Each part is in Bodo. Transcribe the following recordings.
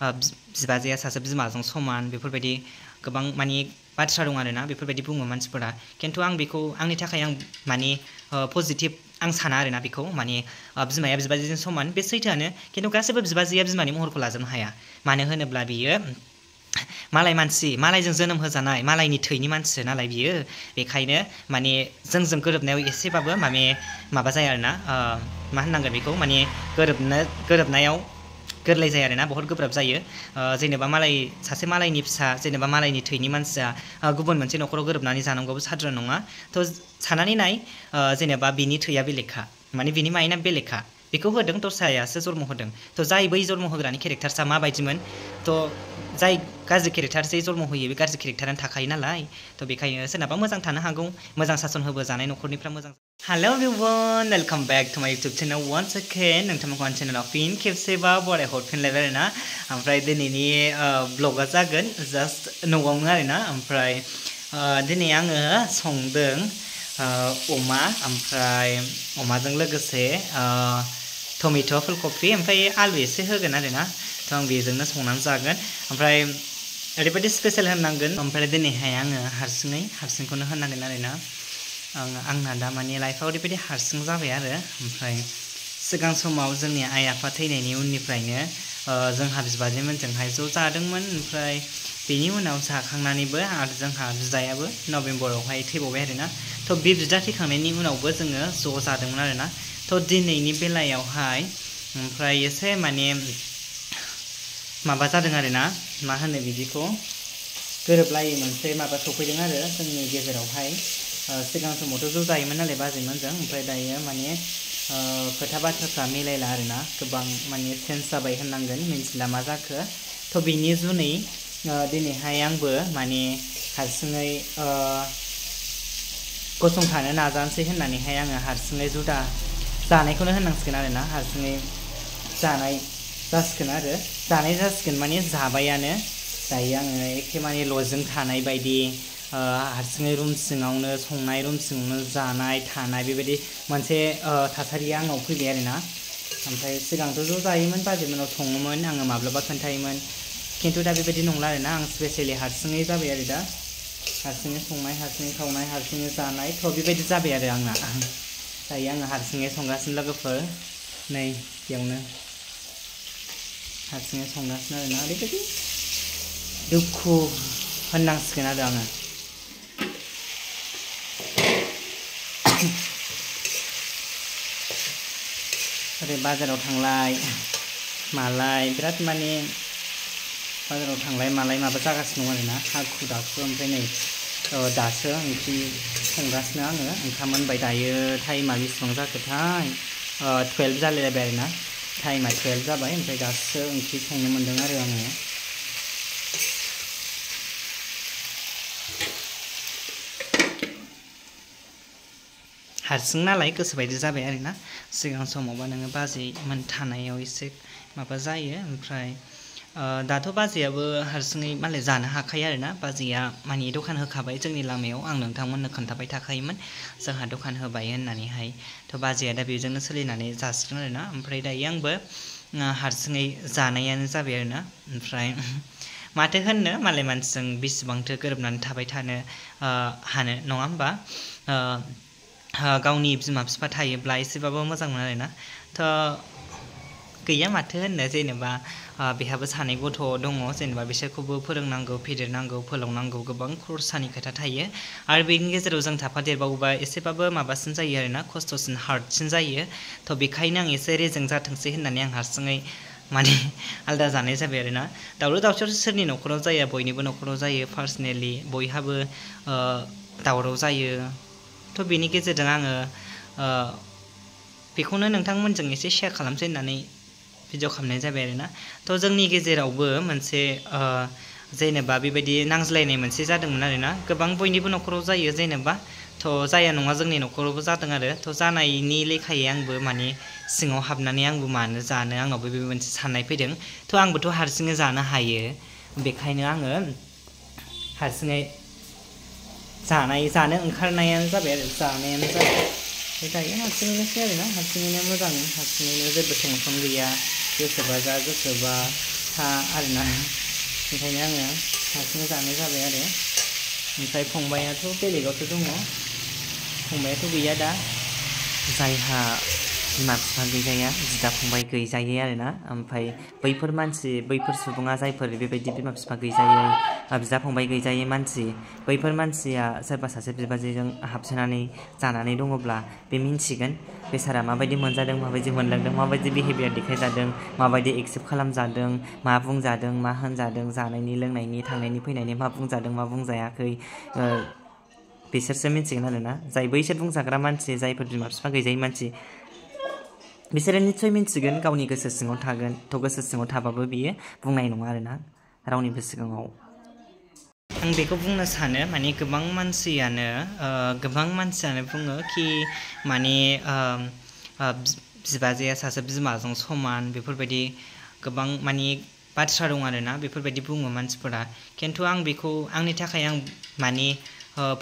बिबाजैया सासे बिमाजों समान बेफोरबायदि गोबां माने बाथ्रा दं आरोना बेफोरबायदि बुङो मानसिफोरा खिन्थु आं बेखौ आंनि थाखाय आं माने पजिटिभ आं साना आरोना बेखौ माने बिमाया बिबाजैजों समान बे सैथोआनो खिन्थु गासैबो बिबाजैया बिमानि महरखौ लाजोबनो हाया मानो होनोब्ला बियो मालाय मानसि मालायजों जोनोम होजानाय मालायनि थैनि मानसि नालाय बियो बेखायनो माने जोंजों गोरोबनायाव एसेबाबो माबा जाया आरोना मा होननांगोन बेखौ माने गोरोबनायाव गोरलै जाया आरोना बहुत गोब्राब जायो जेनेबा सासे मालायनि फिसा जेनेबा मालायनि थैनि मानसिया गुबुन मोनसे न'खराव गोरोबनानै जानांगौबो साधारन नङा थ' साननानै नाय जेनेबा बिनि थैया बेलेगखा माने बिनि माइना बेलेगखा बेखौ होदों दस्रायासो जन्म होदों थ' जाय बै जन्म होग्रानि केरेक्टार्सआ माबायदिमोन थ' जाय गाज्रि केरेक्टारसै जन्म होयो बे गाज्रि केरेक्टारानो थाखायो नालाय थ' बेखायनो सोरनाबा मोजां थानो हागौ मोजां सासन होबोजानाय न'खरनिफ्रा मोजां hello everyone welcome back to my YouTube channel once again नोंथांमोनखौ आं चैनलाव फिन खेबसेबा बराय हरफिनलायबाय आरोना ओमफ्राय दिनैनि ब्लगा जागोन जास्ट न'आवनो आरोना ओमफ्राय दिनै आङो संदों अमा ओमफ्राय अमाजों लोगोसे टमेट' फुलकबि ओमफ्राय आलु एसे होगोन आरोना थ' आं बेजोंनो संनानै जागोन ओमफ्राय ओरैबायदि स्पेशल होननांगोन ओमफ्राय दिनैहाय आङो हारसिंखौनो होननांगोन आरोना आंना दा माने लाइफआव ओरैबायदि हारसिं जाबाय आरो ओमफ्राय सिगां समाव जोंनि आइ आफा थैनायनि उननिफ्रायनो जोंहा बिबाजैमोनजोंहाय ज' जादोंमोन ओमफ्राय बेनि उनाव जाखांनानैबो आरो जोंहा बिदायाबो नभेम्बरावहाय थैबावबाय आरोना थ' बे बिदा थैखांनायनि उनावबो जोङो ज' जादोंमोन आरोना थ' दिनैनि बेलायावहाय ओमफ्राय एसे माने माबा जादों आरोना मा होनो बिदिखौ गोरोबलायै मोनसे माबा सफैदों आरो जोंनि गेजेरावहाय सिगां समावथ' ज' जायोमोन नालाय बाजैमोनजों ओमफ्राय दायो माने खोथा बाथ्राफ्रा मिलायला आरोना गोबां माने चेन्ज जाबाय होननांगोन मिन्थिला मा जाखो थ' बिनि जुनै दिनैहाय आंबो माने हारसिङै गसंथानो नाजानोसै होननानैहाय आङो हारसिङै जुदा जानायखौनो होननांसिगोन आरोना हारसिङै जानाय जासिगोन माने जाबायानो दायो आङो एखे माने लजों थानाय बायदि हारसिङै रुम सिङावनो संनाय रुम सिङावनो जानाय थानाय बेबायदि मोनसे थासारिया आंनाव फैबाय आरोना ओमफ्राय सिगांथ' ज' जायोमोन बाजैमोनाव सङोमोन आङो माब्लाबा खोन्थायोमोन खिन्थु दा बेबायदि नंला आरोना आं स्पेसियेलि हारसिङै जाबाय आरो दा हारसिङै संनाय हारसिङै खावनाय हारसिङै जानाय थ' बेबायदि जाबाय आरो आंना दायो आङो हारसिङै संगासिनो लोगोफोर नै बेयावनो हारसिङै संगासिनो आरोना ओरैबायदि दुखु होननांसिगोन आरो आङो ओरै बाजाराव थांलाय मालाय बिराद माने बाजाराव थांलाय मालाय माबा जागासिनो दं आरोना हाखु दाखु ओमफ्राय नै दासो ओंख्रि संगासिनो आङो ओंखाम मोनबाय दायो टाइमा बेसेबां जाखोथाय 12 जालायलायबाय आरोना टाइमा 12 जाबाय ओमफ्राय दासो ओंख्रि संनो मोन्दों आरो आङो हारसिं नालाय गोसोबायदि जाबाय आरोना सिगां समावबा नोङो बाजैमोन थानायाव एसे माबा जायो ओमफ्राय दाथ' बाजैयाबो हारसिङै मालाय जानो हाखायो आरोना बाजैया माने दखान होखाबाय जोंनि लामायाव आं नोंथांमोननो खोन्थाबाय थाखायोमोन जोंहा दखान होबाय होननानैहाय थ' बाजैया दा बेजोंनो सोलिनानै जासिगोन आरोना ओमफ्राय दायो आंबो हारसिङै जानायानो जाबाय आरोना ओमफ्राय माथो होननो मालाय मानसिजों बेसेबांथो गोरोबनानै थाबाय थानो हानो नङा होमबा गावनि बिमा बिफा थायोब्ला एसेबाबो मोजां मोनो आरोना थ' गैया माथो होननो जेनेबा बेहाबो सानै गथ' दङ जेनेबा बिसोरखौबो फोरोंनांगौ फेदेरनांगौ फोलावनांगौ गोबां खरसानि खोथा थायो आरो बेनि गेजेराव जों थाफादेरबावोबा एसेबाबो माबासिन जायो आरोना खस्थ'सिन हार्डसिन जायो थ' बेखायनो आं एसे रेजें जाथोंसै होननानै आं हारसिङै माने आलादा जानाय जाबाय आरोना दावराव दावसि सोरनि न'खराव जाया बयनिबो न'खराव जायो पार्सनेलि बयहाबो दावराव जायो थ' बेनि गेजेरजों आङो बेखौनो नोंथांमोनजों एसे शेयार खालामसै होननानै भिडिअ खालामनाय जाबाय आरोना थ' जोंनि गेजेरावबो मोनसे जेनेबा बेबायदि नांज्लायनाय मोनसे जादोंमोन आरोना गोबां बयनिबो न'खराव जायो जेनेबा थ' जाया नङा जोंनि न'खरावबो जादों आरो थ' जानायनि लेखायै आंबो माने सिङाव हाबनानै आंबो मानो जानो आंनावबो बे मोनसे साननाय फैदों थ' आंबोथ' हारसिङै जानो हायो बेखायनो आङो हारसिङै जानो ओंखारनायानो जाबाय आरो जानायानो जाबाय दायो हारसिङैनोसै आरोना हारसिङैनो मोजां हारसिङैनो जेबो टेनसन गैया गोसोबा जा गोसोबा लेखा आरोना ओंखायनो आङो हारसिं जानाय जाबाय आरो ओमफ्राय फंबायाथ' बेलेगावसो दङ फंबायाथ' गैया दा जायहा बिमा बिफा गैजाया बिदा फंबाय गैजायै आरोना ओमफ्राय बैफोर सुबुङा जायफोर बेबायदि बिमा बिफा गैजायै बिदा फंबाय गैजायै मानसि बैफोर मानसिया सोरबा सासे बिबाजैजों हाबसोनानै जानानै दङब्ला बे मिन्थिगोन बेसारा माबायदि मोनजादों माबायदि मोनलांदों माबायदि बिहेभियार देखायजादों माबायदि एक्सेप्ट खालामजादों मा बुंजादों मा होनजादों जानायनि लोंनायनि थांनायनि फैनायनि मा बुंजादों मा बुंजायाखै बिसोरसो मिन्थिगोन आरोना जाय बैसोर बुंजाग्रा मानसि जायफोर बिमा बिफा गैजायै मानसि बिसोरो निस्सय मिन्थिगोन गावनि गोसो सिङाव थागोन थ' गोसो सिङाव थाबाबो बियो बुंनाय नङा आरोना रावनिबो सिगाङाव आं बेखौ बुंनो सानो माने गोबां मानसियानो बुङो कि माने बिबाजैया सासे बिमाजों समान बेफोरबायदि गोबां माने बाथ्रा दं आरोना बेफोरबायदि बुङो मानसिफोरा खिन्थु आं बेखौ आंनि थाखाय आं माने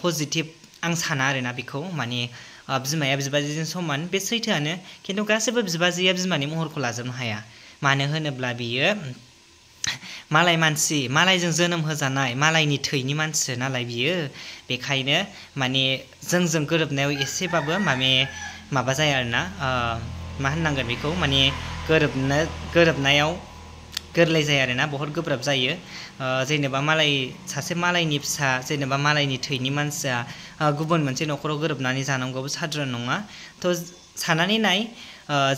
पजिटिभ आं साना आरोना बेखौ माने बिमाया बिबाजैजों समान बे सैथोआनो खिन्थु गासैबो बिबाजैया बिमानि महरखौ लाजोबनो हाया मानो होनोब्ला बियो मालायजों जोनोम होजानाय मालायनि थैनि मानसि नालाय बियो बेखायनो माने जोंजों गोरोबनायाव एसेबाबो माबा जाया आरोना मा होननांगोन बेखौ माने गोरोबनायाव गोरलै जाया आरोना बहुत गोब्राब जायो जेनेबा सासे मालायनि फिसा जेनेबा मालायनि थैनि मानसिया गुबुन मोनसे न'खराव गोरोबनानै जानांगौबो साधारन नङा थ' साननानै नाय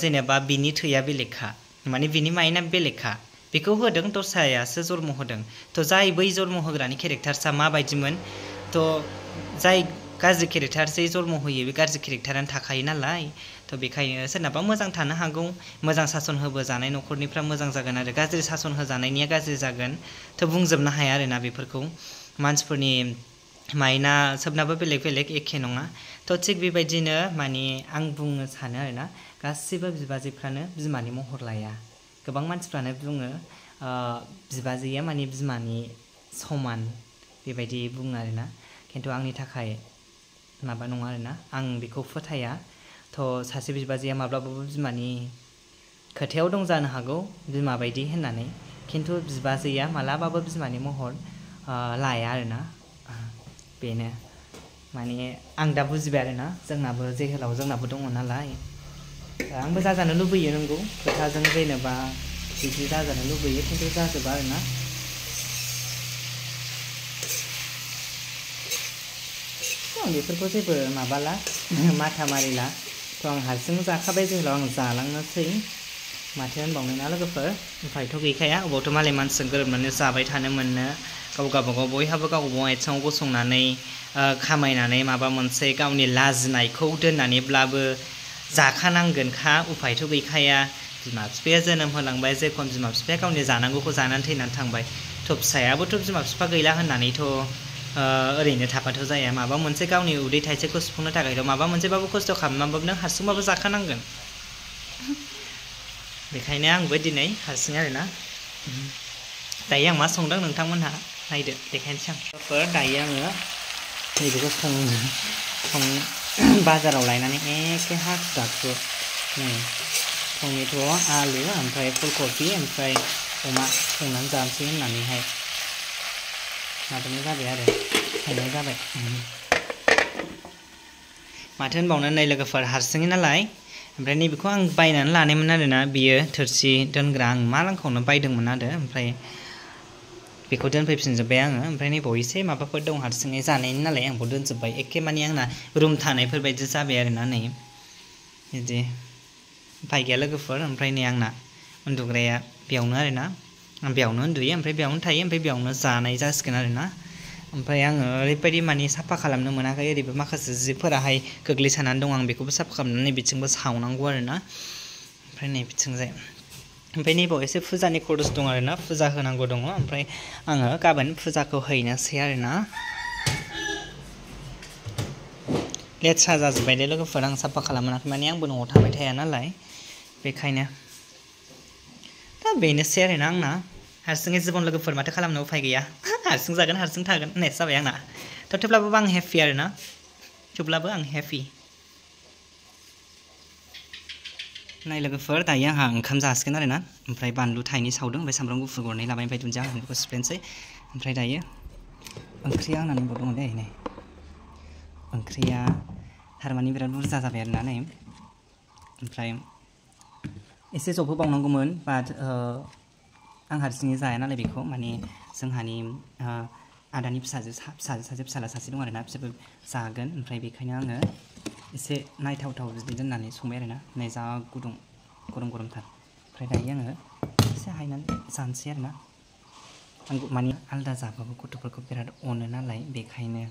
जेनेबा बिनि थैया बेलेगखा माने बिनि माइन्डआ बेलेगखा बेखौ होदों दस्रायासो जन्म होदों थ' जाय बै जन्म होग्रानि केरेक्टार्सआ माबायदिमोन थ' जाय गाज्रि केरेक्टारसै जन्म होयो बे गाज्रि केरेक्टारानो थाखायो नालाय थ' बेखायनो सोरनाबा मोजां थानो हागौ मोजां सासन होबोजानाय न'खरनिफ्रा मोजां जागोन आरो गाज्रि सासन होजानायनिया गाज्रि जागोन थ' बुंजोबनो हाया आरोना बेफोरखौ मानसिफोरनि माइन्डआ सोबनाबो बेलेग बेलेग एखे नङा थ' थिग बेबायदिनो माने आं बुंनो सानो आरोना गासिबो बिबाजैफ्रानो बिमानि महर लाया गोबां मानसिफ्रानो बुङो बिबाजैया माने बिमानि समान बेबायदि बुङो आरोना खिन्थु आंनि थाखाय माबा नङा आरोना आं बेखौ फोथाया थ' सासे बिबाजैया माब्लाबाबो बिमानि खोथायाव दं जानो हागौ बिमा बायदि होननानै खिन्थु बिबाजैया मालाबाबो बिमानि महर लाया आरोना बेनो माने आं दा बुजिबाय आरोना जोंनाबो दङ नालाय आंबो जाजानो लुबैयो नंगौ खोथाजों जेनेबा बिदि जाजानो लुबैयो खिन्थु जाजोबा आरोना आं बेफोरखौ जेबो माबाला माथा मारिला थ' आं हारसिं जाखाबाय जेब्ला आं जालांनोसै माथो होनबावनो ना लोगोफोर उफायथ' गैखाया अबावथ' मालाय मानसिजों गोरोबनानै जाबाय थानो मोननो गावबागाव बयहाबो गावबागाव आथिङाव गसंनानै खामायनानै माबा मोनसे गावनि लाजिनायखौ दोननानैब्लाबो जाखानांगोनखा उफायथ' गैखाया बिमा बिफाया जोनोम होलांबाय जेखन बिमा बिफाया गावनि जानांगौखौ जानानै थैनानै थांबाय थ' फिसायाबोथ' बिमा बिफा गैला होननानैथ' ओरैनो थाबाथ' जाया माबा मोनसे गावनि उदै थाइसेखौ सुफुंनो थाखायथ' माबा मोनसेबाबो खस्थ' खालामनानैबाबो नों हारसिंबाबो जाखानांगोन बेखायनो आंबो दिनै हारसिं आरोना दायो आं मा संदों नोंथांमोनहा नायदो देखायनोसै आं दायो आङो नैबेखौ बाजाराव लायनानै एखे हाखु दाखु नै टमेट' आलु ओमफ्राय फुलकबि ओमफ्राय अमा संनानै जानोसै होननानैहाय माबानाय जाबाय आरो संनाय जाबाय माथो होनबावनो नै लोगोफोर हारसिङै नालाय ओमफ्राय नैबेखौ आं बायनानै लानायमोन आरोना बियो थोरसि दोनग्रा आं मा लांखावनो बायदोंमोन आरो ओमफ्राय बेखौ दोनफैफिनजोब्बाय आङो ओमफ्राय नैबाव एसे माबाफोर दं हारसिङै जानायनि नालाय आंबो दोनजोब्बाय एखे माने आंना रुम थानायफोर बायदि जाबाय आरोना नै बिदि उफाय गैया लोगोफोर ओमफ्राय नै आंना उन्दुग्राया बेयावनो आरोना आं बेयावनो उन्दुयो ओमफ्राय बेयावनो थायो ओमफ्राय बेयावनो जानाय जासिगोन आरोना ओमफ्राय आङो ओरैबायदि माने साफा खालामनो मोनाखै ओरैबो माखासे जिफोराहाय गोग्लैसानानै दं आं बेखौबो साफा खालामनानै बिथिंबो सावनांगौ आरोना ओमफ्राय नै बिथिंजाय ओमफ्राय नैबाव एसे फुजानि खरस दं आरोना फुजा होनांगौ दङ ओमफ्राय आङो गाबोन फुजाखौ हैनोसै आरोना लेथ्रा जाजोब्बाय दे लोगोफोर आं साफा खालामनाखै माने आंबो न'आव थाबाय थाया नालाय बेखायनो दा बेनोसै आरोना आंना हारसिङै जिबन लोगोफोर माथो खालामनो उफाय गैया हारसिं जागोन हारसिं थागोन होननायसो जाबाय आंना थ' थेवब्लाबो आं हेपि आरोना थेवब्लाबो आं हेपि नाय लोगोफोर दायो आंहा ओंखाम जासिगोन आरो ना ओमफ्राय बानलु थाइनै सावदों ओमफ्राय सामब्राम गुफुर गरनै लाबाय ओमफ्राय दुन्दिया आं बेखौ सिफ्लेनोसै ओमफ्राय दायो ओंख्रिया आंना नंबाव दङ दे नै ओंख्रिया थारमाने बिराद बुरजा जाबाय आरो ना नै ओमफ्राय एसे जब होबावनांगौमोन बाट आं हारसिङै जाया नालाय बेखौ माने जोंहानि आदानि फिसाला सासे दं आरो ना बिसोरबो जागोन ओमफ्राय बेखायनो आङो एसे नायथावथाव बिदि दोननानै संबाय आरो ना नै जा गुदुं गरमथार ओमफ्राय दायो आङो एसे हायनानै जानोसै आरो ना आं माने आलदा जाबाबो गथ'फोरखौ बिराद अनो नालाय बेखायनो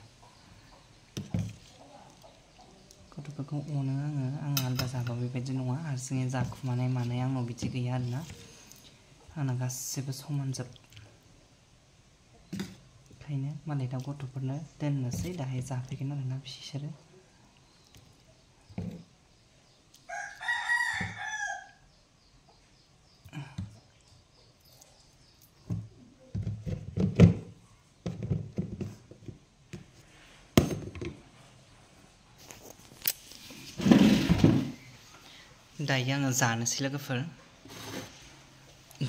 गथ'फोरखौ अनो आं आलदा जाबाबो बेबायदि नङा हारसिङै जाखुमानाय मानाय आंनाव बिदि गैया आरो ना आंना गासिबो समानजोब ओंखायनो मालाय दा गथ'फोरनो दोननोसै दाहाय जाफैगोन आरो ना बिसोरो दायो आङो जानोसै लोगोफोर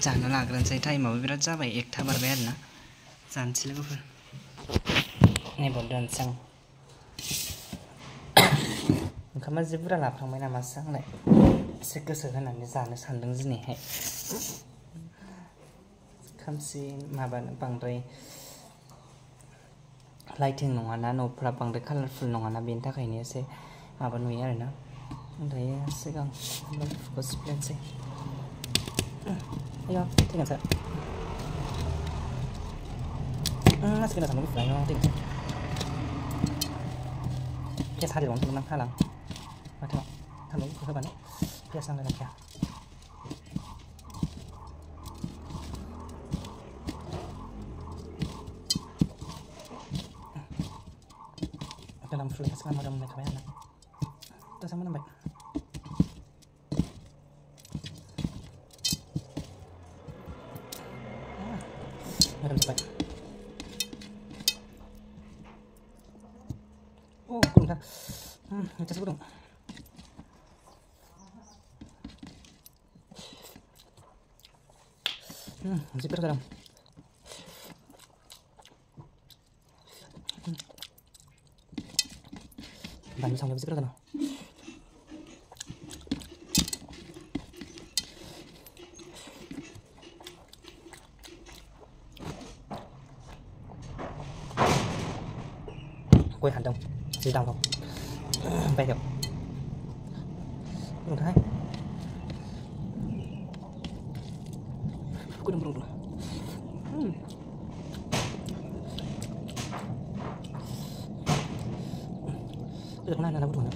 जानो लाग्रोनोसै टाइमाबो बिराद जाबाय 1ता बारबाय आरो ना जानोसै लोगोफोर नैबाव दोनसै आं ओंखामा जि बुरजा लाफ्लांबाय नामासो आंलाय एसे गोसो होनानै जानो सानदों दिनैहाय खोमसि माबानो बांद्राय लाइटिं नङाना न'फ्रा बांद्राय कालारफुल नङाना बेनि थाखायनो एसे माबा नुयो आरो ना दायो सिगां बानलुखौ सिफ्लेनोसै ayo tinggal saya masukin sama gue ayo tinggal biasa hadir orang teman halang macam tambah gue ke mana biasa nggak ada dalam full kasih nama dalam mereka ya terus sama nambah Madam cepat. Oh, kurang dah. Macam sebelum. Zipper garam. Banyak sama zipper garam. Quên hẳn đâu dưới đầu không bay được đúng thế cứ đúng cái này là đúng rồi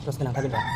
terus kenang tadi bang